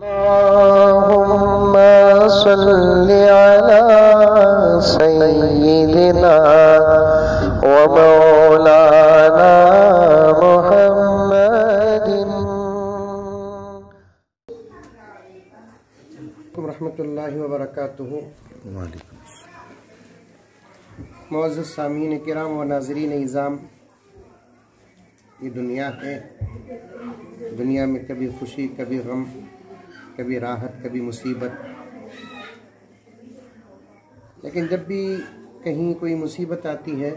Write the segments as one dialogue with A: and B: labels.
A: अल्लाहुम्मा सल्लि अला सय्यिदिना व मौलाना मुहम्मदिन रहमतुल्लाहि व बरकातुहू। मुअज़्ज़ज़ सामीन किराम व नाज़रीन इज़ाम, ये दुनिया है। दुनिया में कभी खुशी, कभी गम, कभी राहत, कभी मुसीबत। लेकिन जब भी कहीं कोई मुसीबत आती है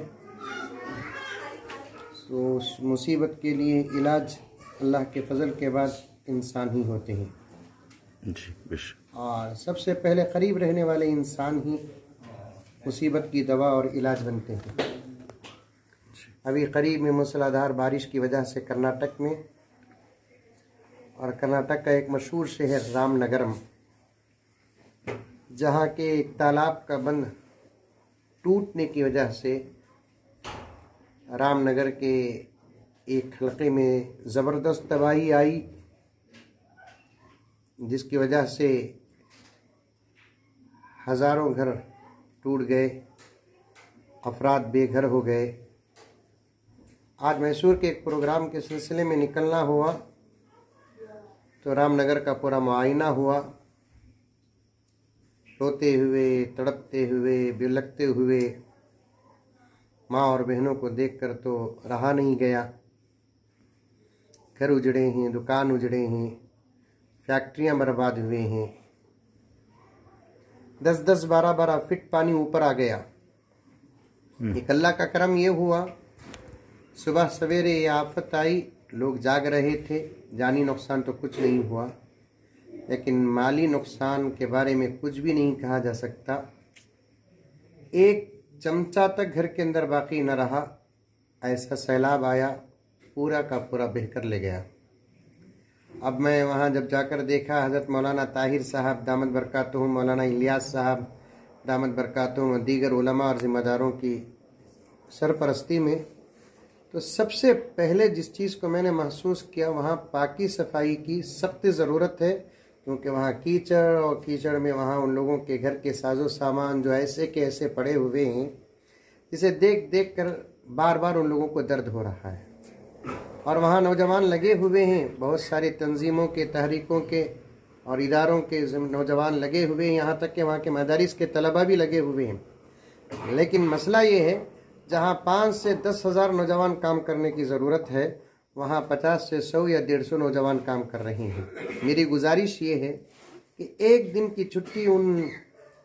A: तो उस मुसीबत के लिए इलाज अल्लाह के फजल के बाद इंसान ही होते हैं
B: जी, बेशक।
A: और सबसे पहले करीब रहने वाले इंसान ही मुसीबत की दवा और इलाज बनते हैं। अभी करीब में मूसलाधार बारिश की वजह से कर्नाटक में, और कर्नाटक का एक मशहूर शहर रामनगरम, जहाँ के एक तालाब का बंध टूटने की वजह से रामनगर के एक हलके में ज़बरदस्त तबाही आई, जिसकी वजह से हज़ारों घर टूट गए, अफराद बेघर हो गए। आज मैसूर के एक प्रोग्राम के सिलसिले में निकलना हुआ तो रामनगर का पूरा मुआयना हुआ। रोते हुए, तड़पते हुए, बिलखते हुए माँ और बहनों को देखकर तो रहा नहीं गया। घर उजड़े हैं, दुकान उजड़े हैं, फैक्ट्रियां बर्बाद हुए हैं। 10-10, 12-12 फीट पानी ऊपर आ गया। एक अल्लाह का करम ये हुआ, सुबह सवेरे ये आफत आई, लोग जाग रहे थे, जानी नुकसान तो कुछ नहीं हुआ, लेकिन माली नुकसान के बारे में कुछ भी नहीं कहा जा सकता। एक चमचा तक घर के अंदर बाकी न रहा, ऐसा सैलाब आया, पूरा का पूरा बहकर ले गया। अब मैं वहाँ जब जाकर देखा, हज़रत मौलाना ताहिर साहब दामद बरकातुहू, मौलाना इलियास साहब दामद बरकातुहू, दीगर उलमा और ज़िम्मेदारों की सरपरस्ती में, तो सबसे पहले जिस चीज़ को मैंने महसूस किया, वहाँ पाकी सफाई की सख्त ज़रूरत है। क्योंकि वहाँ कीचड़, और कीचड़ में वहाँ उन लोगों के घर के साजो सामान जो ऐसे के ऐसे पड़े हुए हैं, जिसे देख देख कर बार बार उन लोगों को दर्द हो रहा है। और वहाँ नौजवान लगे हुए हैं, बहुत सारी तंजीमों के, तहरीकों के और इदारों के नौजवान लगे हुए हैं, यहाँ तक कि वहाँ के मदारिस के तलबा भी लगे हुए हैं। लेकिन मसला ये है, जहाँ 5 से 10 हज़ार नौजवान काम करने की ज़रूरत है, वहाँ 50 से 100 या 150 नौजवान काम कर रहे हैं। मेरी गुजारिश ये है कि एक दिन की छुट्टी उन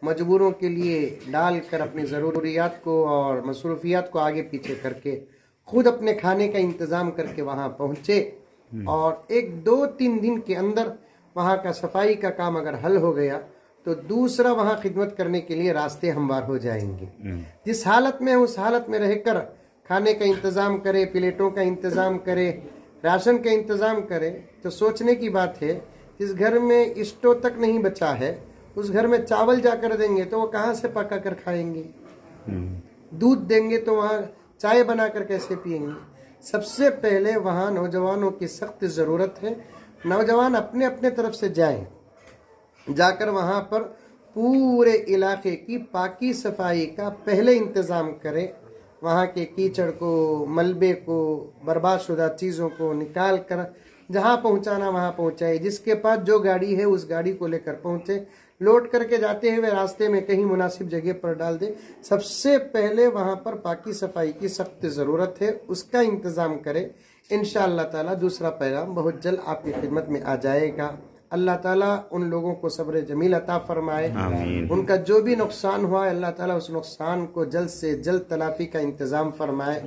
A: मजबूरों के लिए डाल कर अपनी ज़रूरियात को और मसरूफियात को आगे पीछे करके खुद अपने खाने का इंतज़ाम करके वहाँ पहुँचे, और 1-2-3 दिन के अंदर वहाँ का सफाई का काम अगर हल हो गया तो दूसरा वहाँ खिदमत करने के लिए रास्ते हमवार हो जाएंगे। जिस हालत में उस हालत में रहकर खाने का इंतज़ाम करे, प्लेटों का इंतज़ाम करे, राशन का इंतज़ाम करे, तो सोचने की बात है, जिस घर में स्टोव तक नहीं बचा है, उस घर में चावल जाकर देंगे तो वो कहाँ से पका कर खाएंगे? दूध देंगे तो वहाँ चाय बनाकर कैसे पिएंगे? सबसे पहले वहाँ नौजवानों की सख्त ज़रूरत है। नौजवान अपने अपने तरफ से जाएं, जाकर वहाँ पर पूरे इलाके की पाकी सफाई का पहले इंतज़ाम करें। वहाँ के कीचड़ को, मलबे को, बर्बाद शुदा चीज़ों को निकाल कर जहाँ पहुँचाना वहाँ पहुँचाए। जिसके पास जो गाड़ी है उस गाड़ी को लेकर पहुँचे, लोड करके जाते हुए रास्ते में कहीं मुनासिब जगह पर डाल दे। सबसे पहले वहाँ पर पाकी सफाई की सख्त ज़रूरत है, उसका इंतज़ाम करें। इंशाअल्लाह ताला दूसरा पैगाम बहुत जल्द आपकी खिदमत में आ जाएगा। अल्लाह ताला उन लोगों को सब्र जमील अता फरमाए। उनका जो भी नुकसान हुआ है, अल्लाह ताला उस नुकसान को जल्द से जल्द तलाफी का इंतज़ाम फरमाए।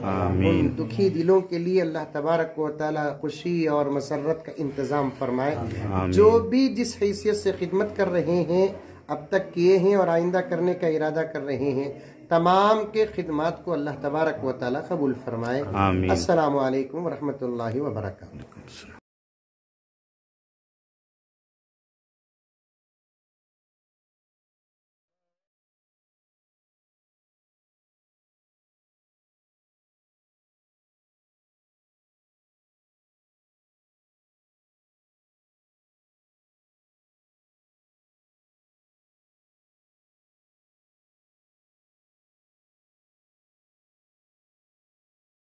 A: उन दुखी दिलों के लिए अल्लाह तबारक व तआला खुशी और मसरत का इंतज़ाम फरमाए। जो भी जिस हैसियत से खिदमत कर रहे हैं, अब तक किए हैं और आइंदा करने का इरादा कर रहे हैं, तमाम के खिदमात को अल्लाह तबारक व तआला कबूल फरमाए। अस्सलामु अलैकुम व रहमतुल्लाहि व बरकातुहू।